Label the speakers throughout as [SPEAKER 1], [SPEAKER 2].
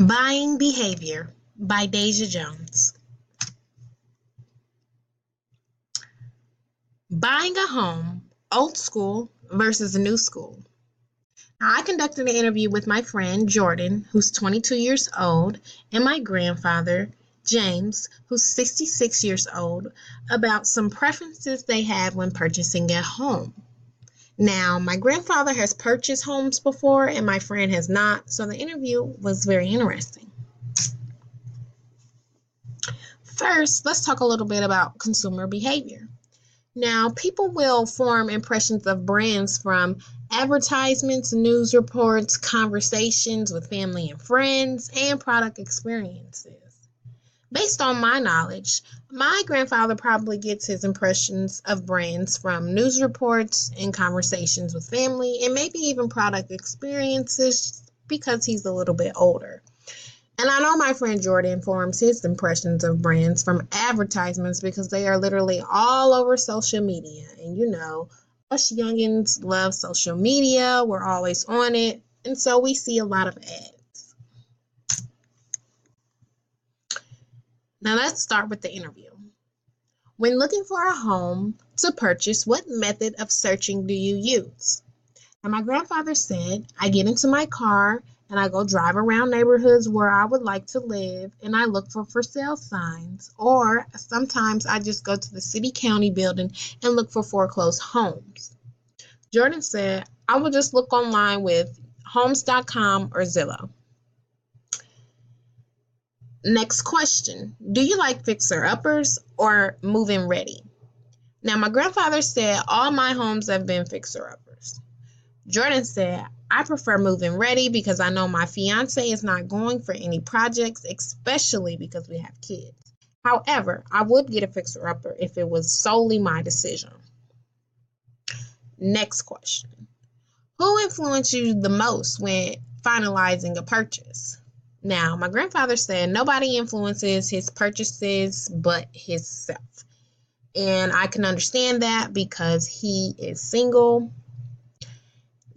[SPEAKER 1] Buying Behavior by Deja Jones. Buying a home, old school versus new school. Now, I conducted an interview with my friend Jordan, who's 22 years old, and my grandfather, James, who's 66 years old, about some preferences they have when purchasing a home. Now, my grandfather has purchased homes before, and my friend has not, so the interview was very interesting. First, let's talk a little bit about consumer behavior. Now, people will form impressions of brands from advertisements, news reports, conversations with family and friends, and product experiences. Based on my knowledge, my grandfather probably gets his impressions of brands from news reports and conversations with family, and maybe even product experiences because he's a little bit older. And I know my friend Jordan forms his impressions of brands from advertisements because they are literally all over social media. And us youngins love social media. We're always on it. And so we see a lot of ads. Now let's start with the interview. When looking for a home to purchase, what method of searching do you use? And my grandfather said, I get into my car and I go drive around neighborhoods where I would like to live, and I look for sale signs. Or sometimes I just go to the city county building and look for foreclosed homes. Jordan said, I will just look online with homes.com or Zillow. Next question. Do you like fixer-uppers or move-in ready? Now, my grandfather said all my homes have been fixer-uppers. Jordan said, I prefer move-in ready because I know my fiance is not going for any projects, especially because we have kids. However, I would get a fixer-upper if it was solely my decision. Next question. Who influenced you the most when finalizing a purchase? Now, my grandfather said nobody influences his purchases but himself. And I can understand that because he is single.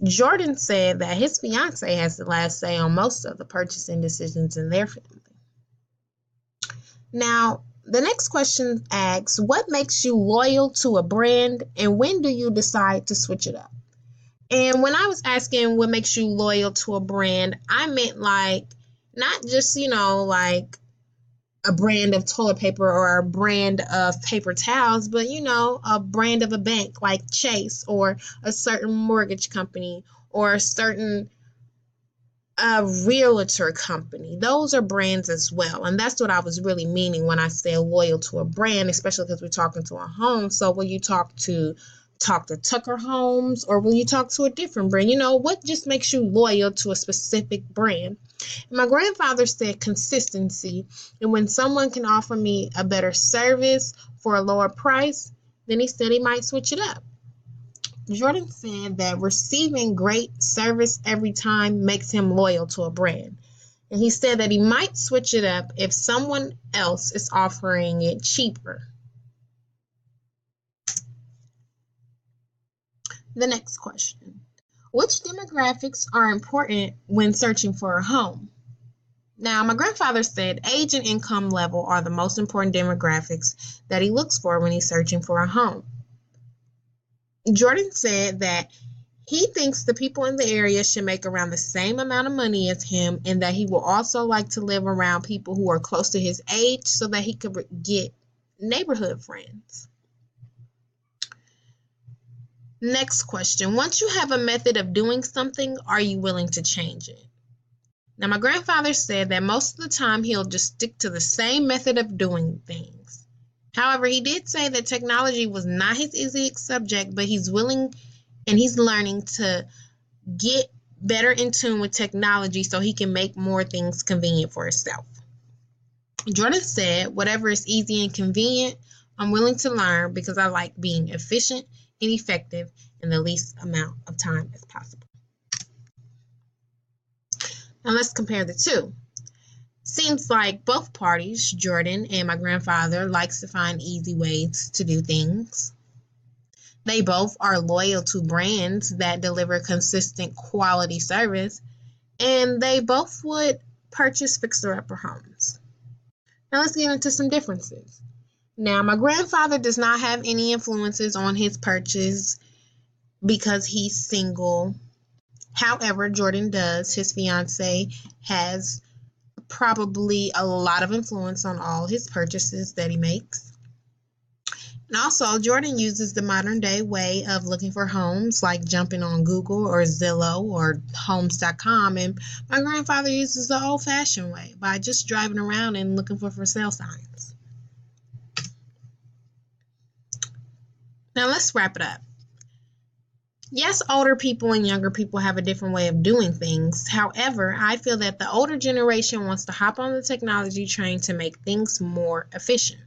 [SPEAKER 1] Jordan said that his fiance has the last say on most of the purchasing decisions in their family. Now, the next question asks, what makes you loyal to a brand and when do you decide to switch it up? And when I was asking what makes you loyal to a brand, I meant not just, like a brand of toilet paper or a brand of paper towels, but a brand of a bank like Chase or a certain mortgage company or a certain realtor company. Those are brands as well. And that's what I was really meaning when I say loyal to a brand, especially because we're talking to a home. So will you talk to Tucker Homes or will you talk to a different brand? What just makes you loyal to a specific brand? And my grandfather said consistency. And when someone can offer me a better service for a lower price, then he said he might switch it up. Jordan said that receiving great service every time makes him loyal to a brand. And he said that he might switch it up if someone else is offering it cheaper. The next question. Which demographics are important when searching for a home? Now, my grandfather said age and income level are the most important demographics that he looks for when he's searching for a home. Jordan said that he thinks the people in the area should make around the same amount of money as him and that he will also like to live around people who are close to his age so that he could get neighborhood friends. Next question. Once you have a method of doing something, are you willing to change it? Now, my grandfather said that most of the time he'll just stick to the same method of doing things. However, he did say that technology was not his easiest subject, but he's willing and he's learning to get better in tune with technology so he can make more things convenient for himself. Jordan said, whatever is easy and convenient, I'm willing to learn because I like being efficient and effective in the least amount of time as possible. Now let's compare the two. Seems like both parties, Jordan and my grandfather, likes to find easy ways to do things. They both are loyal to brands that deliver consistent quality service, and they both would purchase fixer-upper homes. Now let's get into some differences. Now, my grandfather does not have any influences on his purchase because he's single. However, Jordan does. His fiance has probably a lot of influence on all his purchases that he makes. And also, Jordan uses the modern day way of looking for homes, like jumping on Google or Zillow or Homes.com. And my grandfather uses the old fashioned way by just driving around and looking for sale signs. Now, let's wrap it up. Yes, older people and younger people have a different way of doing things. However, I feel that the older generation wants to hop on the technology train to make things more efficient.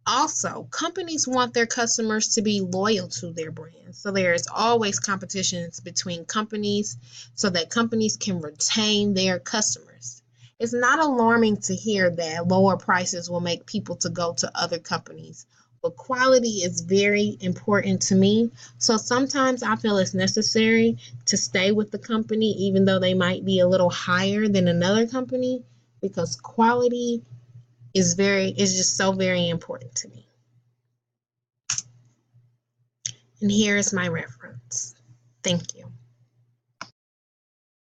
[SPEAKER 1] Also, companies want their customers to be loyal to their brand. So there is always competitions between companies so that companies can retain their customers. It's not alarming to hear that lower prices will make people to go to other companies, but quality is very important to me. So sometimes I feel it's necessary to stay with the company even though they might be a little higher than another company, because quality is just so very important to me. And here is my reference. Thank you.